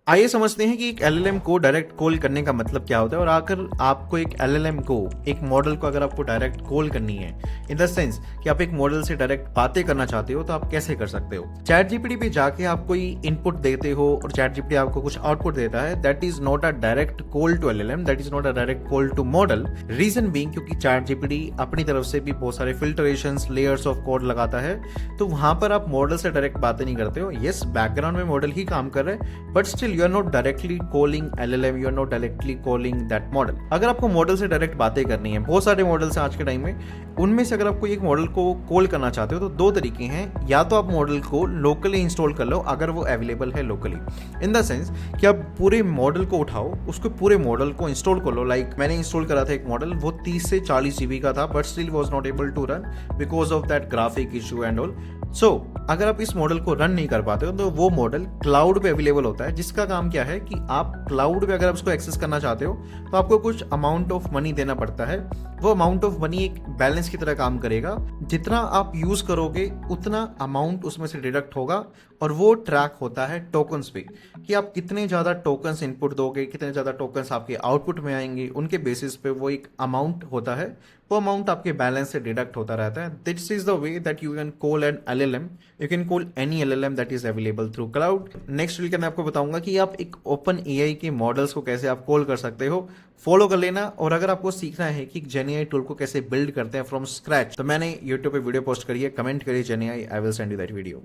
आइए समझते हैं कि एक एलएलएम को डायरेक्ट कॉल करने का मतलब क्या होता है, और अगर आपको एक एलएलएम को, एक मॉडल को अगर आपको डायरेक्ट कॉल करनी है, इन द सेंस कि आप एक मॉडल से डायरेक्ट बातें करना चाहते हो, तो आप कैसे कर सकते हो। चैट जीपीटी पे जाके आप कोई इनपुट देते हो और चैट जीपीटी आपको कुछ आउटपुट देता है, that is not a direct call to LLM, that is not a direct call to model. Reason being क्योंकि चैट जीपीटी अपनी तरफ से भी बहुत सारे फिल्टरेशंस, लेयर्स ऑफ कोड लगाता है, तो वहां पर आप मॉडल से डायरेक्ट बातें नहीं करते हो। यस, बैकग्राउंड में मॉडल ही काम कर रहे हैं, but still you are not directly calling LLM, you are not directly calling that model. अगर आपको मॉडल से डायरेक्ट बातें करनी है, बहुत सारे मॉडल्स हैं आज के टाइम में, उनमें से अगर आपको एक मॉडल को कॉल करना चाहते हो तो दो तरीके हैं। या तो आप मॉडल को लोकली इंस्टॉल कर लो अगर वो अवेलेबल है लोकली, इन द सेंस कि आप पूरे मॉडल को उठाओ, उसको पूरे मॉडल को इंस्टॉल कर लो। लाइक मैंने इंस्टॉल करा था एक मॉडल, वो 30 से 40 जीबी का था, but still was not able to run because of that graphic issue and all. So अगर आप इस मॉडल को रन नहीं कर पाते हो तो वो मॉडल क्लाउड पे अवेलेबल होता है, जिसका काम क्या है कि आप क्लाउड पे अगर आप उसको एक्सेस करना चाहते हो तो आपको कुछ अमाउंट ऑफ मनी देना पड़ता है। वो अमाउंट ऑफ मनी एक बैलेंस की तरह काम करेगा, जितना आप यूज करोगे उतना अमाउंट उसमें से डिडक्ट होगा, और वो ट्रैक होता है टोकन्स पे, कि आप कितने ज्यादा टोकन्स इनपुट दोगे, कितने ज्यादा टोकन्स आपके आउटपुट में आएंगे, उनके बेसिस पे वो एक अमाउंट होता है, वो अमाउंट आपके बैलेंस से डिडक्ट होता रहता है। This is the way that you can call an LLM, you can call any LLM that is available through cloud. Next video में आपको बताऊंगा कि आप एक ओपन एआई के मॉडल्स को कैसे आप कॉल कर सकते हो, फॉलो कर लेना। और अगर आपको सीखना है कि जेनएआई टूल को कैसे बिल्ड करते हैं फ्रॉम स्क्रैच, तो मैंने यूट्यूब पे वीडियो पोस्ट करी है, कमेंट करिए GenAI, I will send you that video.